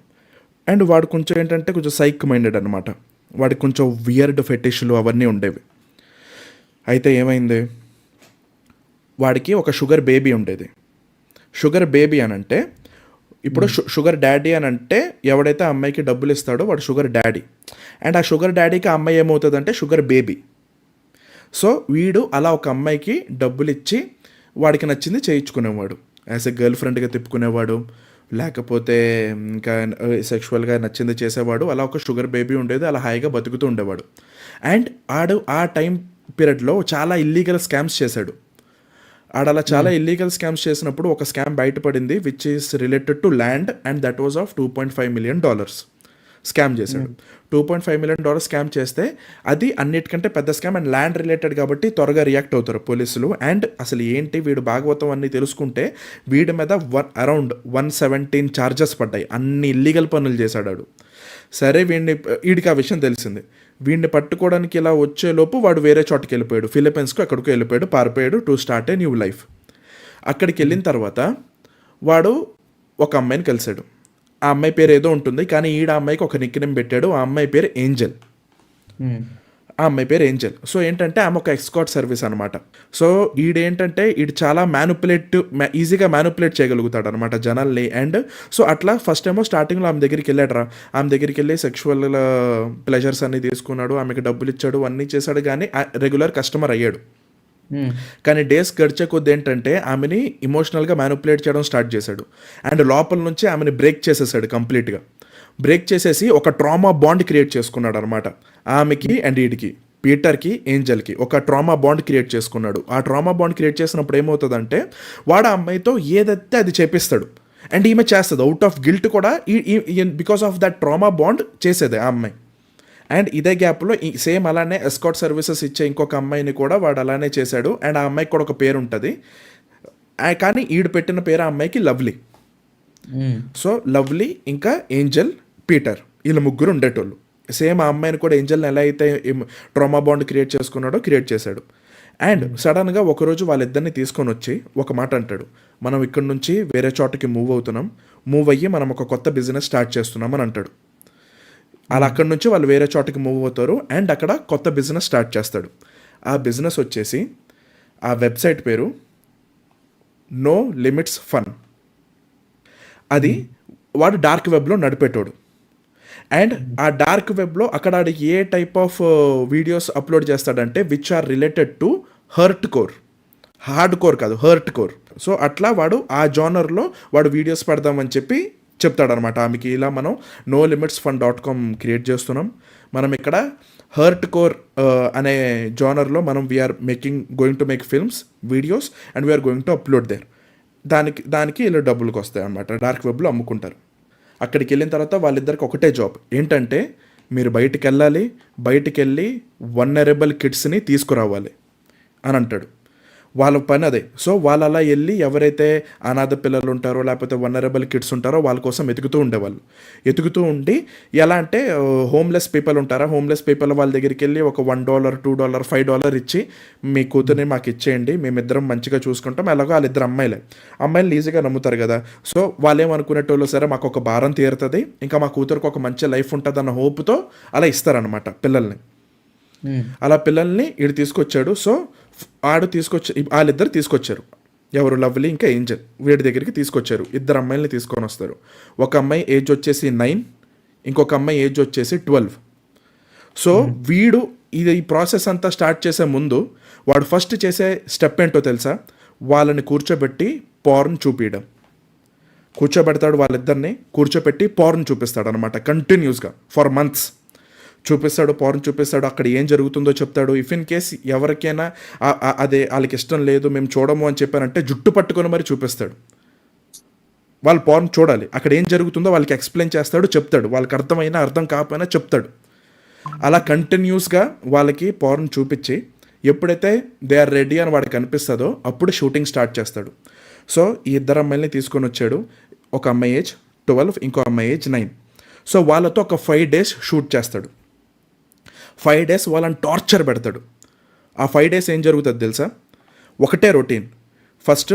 అండ్ వాడు కొంచెం ఏంటంటే కొంచెం సైక్ మైండెడ్ అనమాట. వాడికి కొంచెం వియర్డ్ ఫెటిష్లు అవన్నీ ఉండేవి. అయితే ఏమైంది, వాడికి ఒక షుగర్ బేబీ ఉండేది. షుగర్ బేబీ అని అంటే ఇప్పుడు షుగర్ డాడీ అని అంటే ఎవడైతే అమ్మాయికి డబ్బులు ఇస్తాడో వాడు షుగర్ డాడీ. అండ్ ఆ షుగర్ డాడీకి ఆ అమ్మాయి ఏమవుతుందంటే షుగర్ బేబీ. సో వీడు అలా ఒక అమ్మాయికి డబ్బులు ఇచ్చి వాడికి నచ్చింది చేయించుకునేవాడు. యాజ్ ఎ గర్ల్ ఫ్రెండ్గా తిప్పుకునేవాడు, లేకపోతే ఇంకా సెక్షువల్గా నచ్చింది చేసేవాడు. అలా ఒక షుగర్ బేబీ ఉండేది, అలా హాయిగా బతుకుతూ ఉండేవాడు. అండ్ ఆడు ఆ టైం పీరియడ్లో చాలా ఇల్లీగల్ స్కామ్స్ చేశాడు. అలా చాలా ఇల్లీగల్ స్కామ్స్ చేసినప్పుడు ఒక స్కామ్ బయటపడింది which is related to land. And that was of $2.5 million scam చేశాడు. $2.5 million స్కామ్ చేస్తే అది అన్నిటికంటే పెద్ద స్కామ్ అండ్ ల్యాండ్ రిలేటెడ్ కాబట్టి త్వరగా రియాక్ట్ అవుతారు పోలీసులు. అండ్ అసలు ఏంటి వీడు భాగవతం అన్నీ తెలుసుకుంటే వీడి మీద అరౌండ్ 117 ఛార్జెస్ పడ్డాయి. అన్ని ఇల్లీగల్ పనులు చేశాడు. సరే వీడికి ఆ విషయం తెలిసింది. వీడిని పట్టుకోవడానికి ఇలా వచ్చేలోపు వాడు వేరే చోటుకి వెళ్ళిపోయాడు, ఫిలిప్పీన్స్కు ఎక్కడికో వెళ్ళిపోయాడు, పారిపోయాడు to start a new life. అక్కడికి వెళ్ళిన తర్వాత వాడు ఒక అమ్మాయిని కలిశాడు. ఆ అమ్మాయి పేరు ఏదో ఉంటుంది, కానీ ఈడ అమ్మాయికి ఒక నిక్నేమ్ పెట్టాడు. ఆ అమ్మాయి పేరు ఏంజల్. ఆ అమ్మాయి పేరు ఏంజల్. సో ఏంటంటే ఆమె ఒక ఎస్కార్ట్ సర్వీస్ అనమాట. సో ఈడేంటంటే చాలా ఈజీగా మ్యానుపులేట్ చేయగలుగుతాడు అనమాట జనాల్ని. అండ్ సో అట్లా ఫస్ట్ ఏమో స్టార్టింగ్లో ఆమె దగ్గరికి వెళ్ళాడు. ఆమె దగ్గరికి వెళ్ళి సెక్షువల్ ప్లెజర్స్ అన్ని తీసుకున్నాడు, ఆమెకి డబ్బులు ఇచ్చాడు, అన్నీ చేశాడు, కానీ రెగ్యులర్ కస్టమర్ అయ్యాడు. కానీ డేస్ గడిచే కొద్ది ఏంటంటే ఆమెని ఇమోషనల్గా మ్యానుపులేట్ చేయడం స్టార్ట్ చేశాడు. అండ్ లోపల నుంచి ఆమెని బ్రేక్ చేసేసాడు కంప్లీట్గా. బ్రేక్ చేసేసి ఒక ట్రామా బాండ్ క్రియేట్ చేసుకున్నాడు అనమాట. ఆమెకి అండ్ వీడికి, పీటర్కి, ఏంజల్కి ఒక ట్రామా బాండ్ క్రియేట్ చేసుకున్నాడు. ఆ ట్రామా బాండ్ క్రియేట్ చేసినప్పుడు ఏమవుతుందంటే వాడు ఆ అమ్మాయితో ఏదైతే అది చేపిస్తాడు. అండ్ ఈమె చేస్తుంది అవుట్ ఆఫ్ గిల్ట్ కూడా, because of that trauma bond చేసేది ఆ అమ్మాయి. అండ్ ఇదే గ్యాప్లో సేమ్ అలానే ఎస్కార్ట్ సర్వీసెస్ ఇచ్చే ఇంకొక అమ్మాయిని కూడా వాడు అలానే చేశాడు. అండ్ ఆ అమ్మాయికి కూడా ఒక పేరు ఉంటుంది, కానీ ఈడు పెట్టిన పేరు ఆ అమ్మాయికి లవ్లీ. సో లవ్లీ, ఇంకా ఏంజల్, పీటర్, వీళ్ళ ముగ్గురు ఉండేటోళ్ళు. సేమ్ ఆ అమ్మాయిని కూడా ఏంజల్ని ఎలా అయితే ట్రామా బాండ్ క్రియేట్ చేసుకున్నాడో క్రియేట్ చేశాడు. అండ్ సడన్గా ఒకరోజు వాళ్ళిద్దరిని తీసుకొని వచ్చి ఒక మాట అంటాడు, మనం ఇక్కడ నుంచి వేరే చోటకి మూవ్ అయ్యి మనం ఒక కొత్త బిజినెస్ స్టార్ట్ చేస్తున్నాం అని అంటాడు. అలా అక్కడి నుంచి వాళ్ళు వేరే చోటకి మూవ్ అవుతారు. అండ్ అక్కడ కొత్త బిజినెస్ స్టార్ట్ చేస్తాడు. ఆ బిజినెస్ వచ్చేసి ఆ వెబ్సైట్ పేరు నో లిమిట్స్ ఫన్. అది వాడు డార్క్ వెబ్లో నడిపేటోడు. అండ్ ఆ డార్క్ వెబ్లో అక్కడ ఏ టైప్ ఆఫ్ వీడియోస్ అప్లోడ్ చేస్తాడంటే which are related to hurt core, hard core కాదు, హర్ట్ కోర్. సో అట్లా వాడు ఆ జానర్లో వాడు వీడియోస్ పెడదామని చెప్పి చెప్తాడనమాట ఆమెకి. ఇలా మనం nolimitesfun.com క్రియేట్ చేస్తున్నాం, మనం ఇక్కడ హర్ట్ కోర్ అనే జానర్లో మనం we are going to make films, videos, and we are going to upload there. దానికి ఇలా డబ్బులకు వస్తాయి అనమాట, డార్క్ వెబ్లో అమ్ముకుంటారు. అక్కడికి వెళ్ళిన తర్వాత వాళ్ళిద్దరికి ఒకటే జాబ్ ఏంటంటే మీరు బయటికి వెళ్ళి వల్నరబుల్ కిడ్స్ని తీసుకురావాలి అని అంటాడు. వాళ్ళ పని అదే. సో వాళ్ళు అలా వెళ్ళి ఎవరైతే అనాథ పిల్లలు ఉంటారో లేకపోతే వనరబుల్ కిడ్స్ ఉంటారో వాళ్ళ కోసం ఎతుకుతూ ఉండేవాళ్ళు. ఎతుకుతూ ఉండి ఎలా అంటే హోమ్లెస్ పీపుల్ ఉంటారా, హోమ్లెస్ పీపుల్ వాళ్ళ దగ్గరికి వెళ్ళి ఒక $1, $2, $5 ఇచ్చి మీ కూతుర్ని మాకు ఇచ్చేయండి, మేమిద్దరం మంచిగా చూసుకుంటాం. ఎలాగో వాళ్ళిద్దరు అమ్మాయిలు ఈజీగా నమ్ముతారు కదా. సో వాళ్ళు ఏమనుకునేటోళ్ళు, సరే మాకు ఒక భారం తీరుతుంది, ఇంకా మా కూతురికి ఒక మంచి లైఫ్ ఉంటుంది అన్న హోప్తో అలా ఇస్తారనమాట పిల్లల్ని. అలా పిల్లల్ని వీడు తీసుకొచ్చాడు. సో వాళ్ళిద్దరు తీసుకొచ్చారు, ఎవరు లవ్లీ ఇంకా ఏంజల్ వీడి దగ్గరికి తీసుకొచ్చారు. ఇద్దరు అమ్మాయిల్ని తీసుకొని వస్తారు. ఒక అమ్మాయి ఏజ్ వచ్చేసి 9, ఇంకొక అమ్మాయి ఏజ్ వచ్చేసి 12. సో వీడు ఈ ప్రాసెస్ అంతా స్టార్ట్ చేసే ముందు వాడు ఫస్ట్ చేసే స్టెప్ ఏంటో తెలుసా? వాళ్ళని కూర్చోబెట్టి పార్న్ చూపించడం. కూర్చోబెడతాడు, వాళ్ళిద్దరిని కూర్చోబెట్టి పార్న్ చూపిస్తాడు అనమాట కంటిన్యూస్గా ఫర్ మంత్స్ చూపిస్తాడు, పార్న్ చూపిస్తాడు. అక్కడ ఏం జరుగుతుందో చెప్తాడు. ఇఫ్ ఇన్ కేస్ ఎవరికైనా అదే వాళ్ళకి ఇష్టం లేదు, మేము చూడము అని చెప్పారంటే జుట్టు పట్టుకొని మరి చూపిస్తాడు. వాళ్ళు పార్న్ చూడాలి, అక్కడ ఏం జరుగుతుందో వాళ్ళకి ఎక్స్ప్లెయిన్ చేస్తాడు, చెప్తాడు. వాళ్ళకి అర్థమైనా అర్థం కాకపోయినా చెప్తాడు. అలా కంటిన్యూస్గా వాళ్ళకి పార్న్ చూపించి ఎప్పుడైతే దే ఆర్ రెడీ అని వాడికి అనిపిస్తుందో అప్పుడు షూటింగ్ స్టార్ట్ చేస్తాడు. సో ఈ ఇద్దరు అమ్మాయిల్ని తీసుకొని వచ్చాడు. ఒక అమ్మాయి ఏజ్ 12, ఇంకో అమ్మాయి ఏజ్ 9. సో వాళ్ళతో ఒక 5 days షూట్ చేస్తాడు. 5 days వాళ్ళని టార్చర్ పెడతాడు. ఆ 5 days ఏం జరుగుతుంది తెలుసా? ఒకటే రొటీన్. ఫస్ట్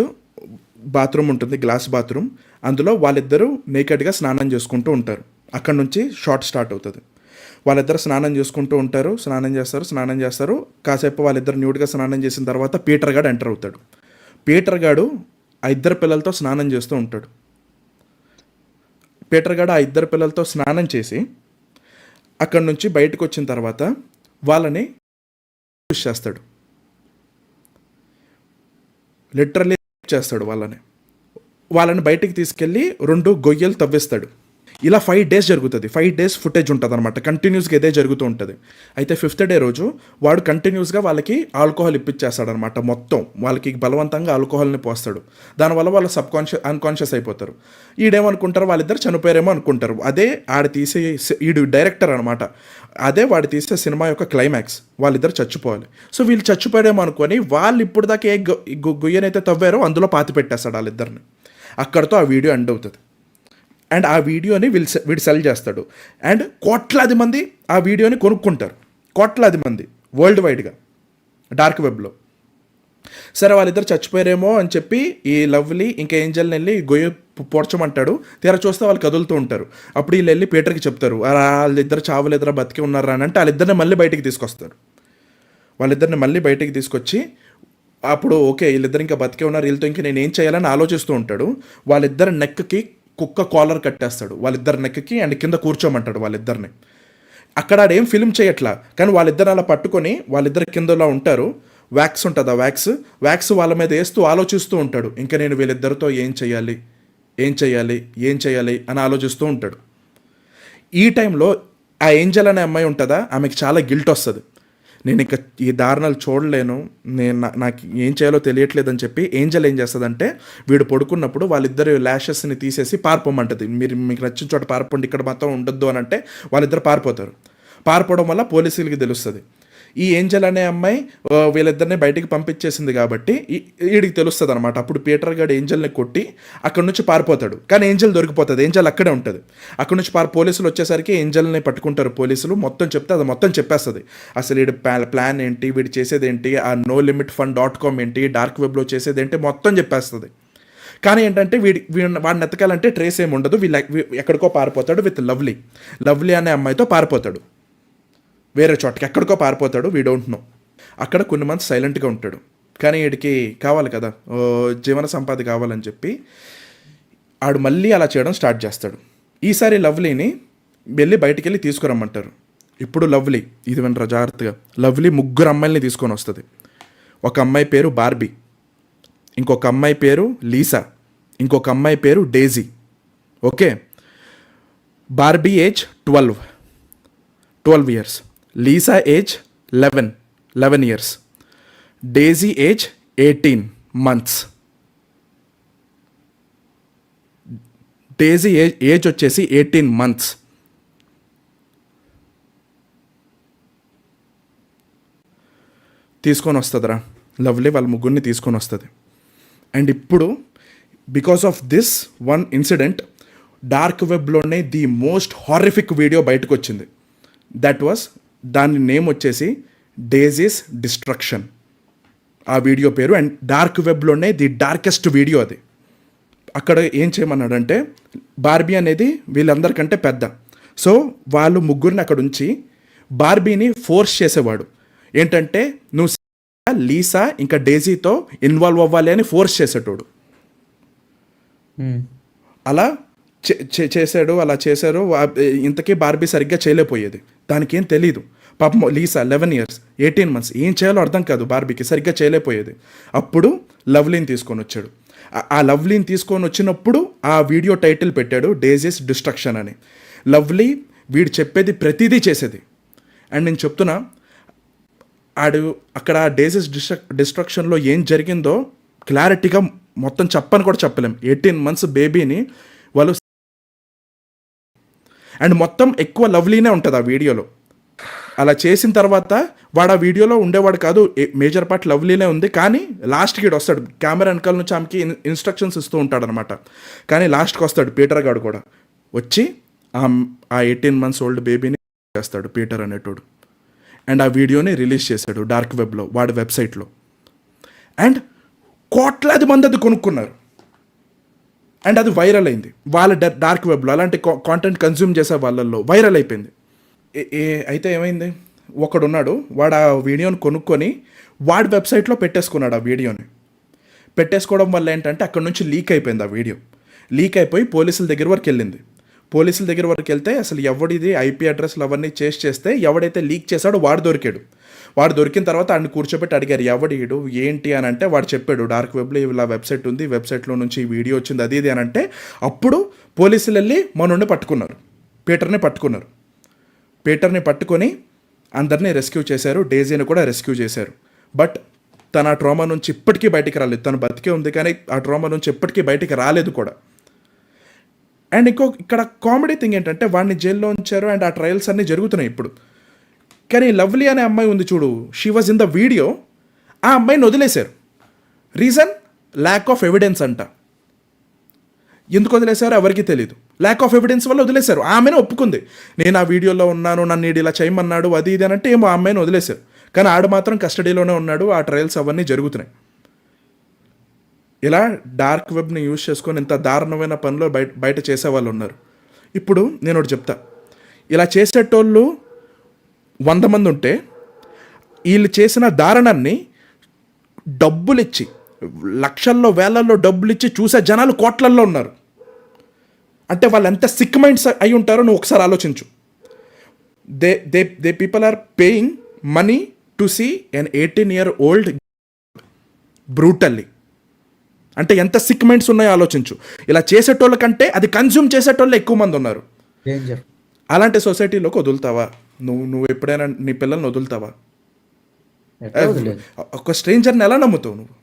బాత్రూమ్ ఉంటుంది, గ్లాస్ బాత్రూమ్. అందులో వాళ్ళిద్దరూ నేకెడ్గా స్నానం చేసుకుంటూ ఉంటారు. అక్కడ నుంచి షార్ట్ స్టార్ట్ అవుతుంది. వాళ్ళిద్దరు స్నానం చేసుకుంటూ ఉంటారు, స్నానం చేస్తారు. కాసేపు వాళ్ళిద్దరు న్యూడ్గా స్నానం చేసిన తర్వాత పీటర్ గాడు ఎంటర్ అవుతాడు. పీటర్ గాడు ఆ ఇద్దరు పిల్లలతో స్నానం చేస్తూ ఉంటాడు. పీటర్ గాడు ఆ ఇద్దరు పిల్లలతో స్నానం చేసి అక్కడి నుంచి బయటకు వచ్చిన తర్వాత వాళ్ళని పుష్ చేస్తాడు, లిటరల్లీ చేస్తాడు. వాళ్ళని బయటికి తీసుకెళ్ళి 2 గొయ్యలు తవ్విస్తాడు. ఇలా 5 days జరుగుతుంది. 5 days ఫుటేజ్ ఉంటుంది అనమాట, కంటిన్యూస్గా ఇదే జరుగుతూ ఉంటుంది. అయితే 5th day రోజు వాడు కంటిన్యూస్గా వాళ్ళకి ఆల్కహాల్ ఇప్పించేస్తాడు అనమాట. మొత్తం వాళ్ళకి బలవంతంగా ఆల్కహాల్ని పోస్తాడు. దానివల్ల వాళ్ళు అన్కాన్షియస్ అయిపోతారు. ఈడేమనుకుంటారు, వాళ్ళిద్దరు చనిపోయారేమో అనుకుంటారు. అదే ఈడు డైరెక్టర్ అనమాట. అదే వాడు తీసే సినిమా యొక్క క్లైమాక్స్, వాళ్ళిద్దరు చచ్చిపోవాలి. సో వీళ్ళు చచ్చిపోయాడేమో అనుకొని వాళ్ళు ఇప్పుడు దాకా ఏ గొయ్యనైతే తవ్వారో అందులో పాతి పెట్టేస్తాడు వాళ్ళిద్దరిని. అక్కడితో ఆ వీడియో ఎండ్ అవుతుంది. అండ్ ఆ వీడియోని వీడు సెల్ చేస్తాడు. అండ్ కోట్లాది మంది ఆ వీడియోని కొనుక్కుంటారు, కోట్లాది మంది వరల్డ్ వైడ్గా డార్క్ వెబ్లో. సరే వాళ్ళిద్దరు చచ్చిపోయారేమో అని చెప్పి ఈ లవ్లీ ఇంకా ఏంజల్ని వెళ్ళి గొయ్య పొడచమంటాడు. తీరా చూస్తే వాళ్ళు కదులుతూ ఉంటారు. అప్పుడు వీళ్ళు వెళ్ళి పీటర్కి చెప్తారు, వాళ్ళిద్దరు చావలేదురా బతికి ఉన్నారా అని. అంటే వాళ్ళిద్దరిని మళ్ళీ బయటికి తీసుకొస్తారు. వాళ్ళిద్దరిని మళ్ళీ బయటికి తీసుకొచ్చి అప్పుడు ఓకే వీళ్ళిద్దరు ఇంకా బతికే ఉన్నారు, వీళ్ళతో ఇంకా నేను ఏం చేయాలని ఆలోచిస్తూ ఉంటాడు. వాళ్ళిద్దరి నెక్కి కుక్క కాలర్ కట్టేస్తాడు, వాళ్ళిద్దరి నెక్కి. అండ్ కింద కూర్చోమంటాడు వాళ్ళిద్దరిని. అక్కడ ఆడేం ఫిల్మ్ చేయట్లా, కానీ వాళ్ళిద్దరు అలా పట్టుకొని వాళ్ళిద్దరు కిందలా ఉంటారు. వ్యాక్స్ ఉంటుంది, ఆ వ్యాక్స్ వాళ్ళ మీద వేస్తూ ఆలోచిస్తూ ఉంటాడు. ఇంకా నేను వీళ్ళిద్దరితో ఏం చేయాలి అని ఆలోచిస్తూ ఉంటాడు. ఈ టైంలో ఆ ఏంజల్ అనే అమ్మాయి ఉంటుందా, ఆమెకి చాలా గిల్ట్ వస్తుంది. నేను ఇంకా ఈ దారుణాలు చూడలేను, నాకు ఏం చేయాలో తెలియట్లేదని చెప్పి ఏంజల్ ఏం చేస్తుందంటే వీడు పడుకున్నప్పుడు వాళ్ళిద్దరు ల్యాషెస్ని తీసేసి పారిపోమంటుంది. మీకు నచ్చిన చోట పారిపోండి, ఇక్కడ మాత్రం ఉండొద్దు అని అంటే వాళ్ళిద్దరు పారిపోతారు. పారిపోవడం వల్ల పోలీసులకి తెలుస్తుంది. ఈ ఏంజల్ అనే అమ్మాయి వీళ్ళిద్దరిని బయటికి పంపించేసింది కాబట్టి వీడికి తెలుస్తుంది అనమాట. అప్పుడు పీటర్ గారు ఏంజల్ని కొట్టి అక్కడ నుంచి పారిపోతాడు. కానీ ఏంజల్ దొరికిపోతుంది, ఏంజల్ అక్కడే ఉంటుంది. అక్కడ నుంచి పోలీసులు వచ్చేసరికి ఏంజల్ని పట్టుకుంటారు పోలీసులు. మొత్తం చెప్తే అది మొత్తం చెప్పేస్తుంది. అసలు వీడి ప్లాన్ ఏంటి, వీడు చేసేది ఏంటి, ఆ NoLimitFund.com ఏంటి, డార్క్ వెబ్లో చేసేది ఏంటి మొత్తం చెప్పేస్తుంది. కానీ ఏంటంటే వాడిని ఎతకాలంటే ట్రేస్ ఏమి ఉండదు. ఎక్కడికో పారిపోతాడు విత్ లవ్లీ అనే అమ్మాయితో పారిపోతాడు. వేరే చోటకి ఎక్కడికో పారిపోతాడు, వీ డోంట్ నో. అక్కడ కొన్ని మంత్స్ సైలెంట్గా ఉంటాడు. కానీ వీడికి కావాలి కదా, జీవన సంపాది కావాలని చెప్పి ఆడు మళ్ళీ అలా చేయడం స్టార్ట్ చేస్తాడు. ఈసారి లవ్లీని వెళ్ళి బయటికి వెళ్ళి తీసుకురమ్మంటారు. ఇప్పుడు లవ్లీ, ఇది వినరా జాగ్రత్తగా, లవ్లీ 3 అమ్మాయిల్ని తీసుకొని వస్తుంది. ఒక అమ్మాయి పేరు బార్బీ, ఇంకొక అమ్మాయి పేరు లీసా, ఇంకొక అమ్మాయి పేరు డేజీ. Okay, Barbie age 12 years, Lisa age 11 years, డేజీ age 18 months. డేజీ age వచ్చేసి 18 months. తీసుకొని వస్తుందిరా. లవ్లీ వాళ్ళ ముగ్గురిని తీసుకొని వస్తుంది. అండ్ ఇప్పుడు because of this one incident dark వెబ్లోనే ది మోస్ట్ హారిఫిక్ వీడియో బయటకు వచ్చింది. దట్ వాస్, దాని నేమ్ వచ్చేసి డేజీస్ డిస్ట్రక్షన్ ఆ వీడియో పేరు. అండ్ డార్క్ వెబ్లోనే ది డార్కెస్ట్ వీడియో అది. అక్కడ ఏం చేయమన్నాడంటే బార్బీ అనేది వీళ్ళందరికంటే పెద్ద. సో వాళ్ళు ముగ్గురిని అక్కడ ఉంచి బార్బీని ఫోర్స్ చేసేవాడు. ఏంటంటే నువ్వు లీసా ఇంకా డేజీతో ఇన్వాల్వ్ అవ్వాలి అని ఫోర్స్ చేసేటోడు. అలా చేశాడు, అలా చేశారు. ఇంతకీ బార్బీ సరిగ్గా చేయలేకపోయేది, దానికి ఏం తెలీదు. పాపం లీసా 11 years 18 months ఏం చేయాలో అర్థం కాదు బార్బీకి, సరిగ్గా చేయలేకపోయేది. అప్పుడు లవ్లీని తీసుకొని వచ్చాడు. ఆ లవ్లీని తీసుకొని వచ్చినప్పుడు ఆ వీడియో టైటిల్ పెట్టాడు డేజీస్ డిస్ట్రక్షన్ అని. లవ్లీ వీడు చెప్పేది ప్రతిదీ చేసేది. అండ్ నేను చెప్తున్నా, ఆడు అక్కడ డేజీస్ డిస్ట్రక్షన్లో ఏం జరిగిందో క్లారిటీగా మొత్తం చెప్పని కూడా చెప్పలేం. 18 months బేబీని వాళ్ళు, అండ్ మొత్తం ఎక్కువ లవ్లీనే ఉంటుంది ఆ వీడియోలో. అలా చేసిన తర్వాత వాడు ఆ వీడియోలో ఉండేవాడు కాదు, మేజర్ పార్ట్ లవ్లీనే ఉంది. కానీ లాస్ట్కి వీడు వస్తాడు, కెమెరా వెనకాల నుంచి ఆమెకి ఇన్స్ట్రక్షన్స్ ఇస్తూ ఉంటాడు అనమాట. కానీ లాస్ట్కి వస్తాడు పీటర్ గాడు కూడా వచ్చి ఆ 18 months ఓల్డ్ బేబీని చేస్తాడు పీటర్ అనేటోడు. అండ్ ఆ వీడియోని రిలీజ్ చేశాడు డార్క్ వెబ్లో, వాడి వెబ్సైట్లో. అండ్ కోట్లాది మంది అది కొనుక్కున్నారు. అండ్ అది వైరల్ అయింది వాళ్ళ డార్క్ వెబ్లో. అలాంటి కాంటెంట్ కన్జ్యూమ్ చేసే వాళ్ళల్లో వైరల్ అయిపోయింది. అయితే ఏమైంది, ఒకడున్నాడు, వాడు ఆ వీడియోని కొనుక్కొని వాడి వెబ్సైట్లో పెట్టేసుకున్నాడు. ఆ వీడియోని పెట్టేసుకోవడం వల్ల ఏంటంటే అక్కడ నుంచి లీక్ అయిపోయింది. ఆ వీడియో లీక్ అయిపోయి పోలీసుల దగ్గర వరకు వెళ్ళింది. పోలీసుల దగ్గర వరకు వెళ్తే అసలు ఎవడిది ఐపీ అడ్రస్లు అవన్నీ చేస్తే ఎవడైతే లీక్ చేశాడో వాడు దొరికాడు. వాడు దొరికిన తర్వాత ఆయన కూర్చోబెట్టి అడిగారు ఎవడీడు ఏంటి అని అంటే వాడు చెప్పాడు డార్క్ వెబ్లో ఇలా వెబ్సైట్ ఉంది, వెబ్సైట్లో నుంచి ఈ వీడియో వచ్చింది అది ఇది అని అంటే అప్పుడు పోలీసులు వెళ్ళి మనోడిని పట్టుకున్నారు, పీటర్ని పట్టుకున్నారు. పీటర్ని పట్టుకొని అందరినీ రెస్క్యూ చేశారు, డేజీని కూడా రెస్క్యూ చేశారు. బట్ తన ఆ ట్రామా నుంచి ఇప్పటికీ బయటికి రాలేదు. తను బతికే ఉంది కానీ ఆ ట్రామా నుంచి ఎప్పటికీ బయటికి రాలేదు కూడా. అండ్ ఇక్కడ కామెడీ థింగ్ ఏంటంటే వాడిని జైల్లో ఉంచారు అండ్ ఆ ట్రయల్స్ అన్నీ జరుగుతున్నాయి ఇప్పుడు. కానీ లవ్లీ అనే అమ్మాయి ఉంది చూడు, she was in the video, ఆ అమ్మాయిని వదిలేశారు. రీజన్ ల్యాక్ ఆఫ్ ఎవిడెన్స్ అంట. ఎందుకు వదిలేశారు ఎవరికి తెలియదు, ల్యాక్ ఆఫ్ ఎవిడెన్స్ వల్ల వదిలేశారు. ఆమెనే ఒప్పుకుంది, నేను ఆ వీడియోలో ఉన్నాను, నన్ను ఇలా చేయమన్నాడు అది ఇది అని అంటే ఏమో ఆ అమ్మాయిని వదిలేశారు. కానీ ఆడు మాత్రం కస్టడీలోనే ఉన్నాడు, ఆ ట్రయల్స్ అవన్నీ జరుగుతున్నాయి. ఇలా డార్క్ వెబ్ని యూజ్ చేసుకొని ఇంత దారుణమైన పనులు బయట చేసేవాళ్ళు ఉన్నారు. ఇప్పుడు నేను ఒకటి చెప్తా, ఇలా చేసేటోళ్ళు 100 మంది ఉంటే వీళ్ళు చేసిన దారుణాన్ని డబ్బులు ఇచ్చి లక్షల్లో వేలల్లో డబ్బులు ఇచ్చి చూసే జనాలు కోట్లల్లో ఉన్నారు. అంటే వాళ్ళు ఎంత సిక్ మైండ్స్ అయి ఉంటారో నువ్వు ఒకసారి ఆలోచించు. They people are paying money to see an 18-year-old brutally. అంటే ఎంత సిక్ మైండ్స్ ఉన్నాయో ఆలోచించు. ఇలా చేసేటోళ్ళ కంటే అది కన్జ్యూమ్ చేసేటోళ్ళు ఎక్కువ మంది ఉన్నారు. అలాంటి సొసైటీలోకి వదులుతావా నువ్వు ఎప్పుడైనా నీ పిల్లల్ని వదులుతావా? ఒక స్ట్రేంజర్ని ఎలా నమ్ముతావు నువ్వు?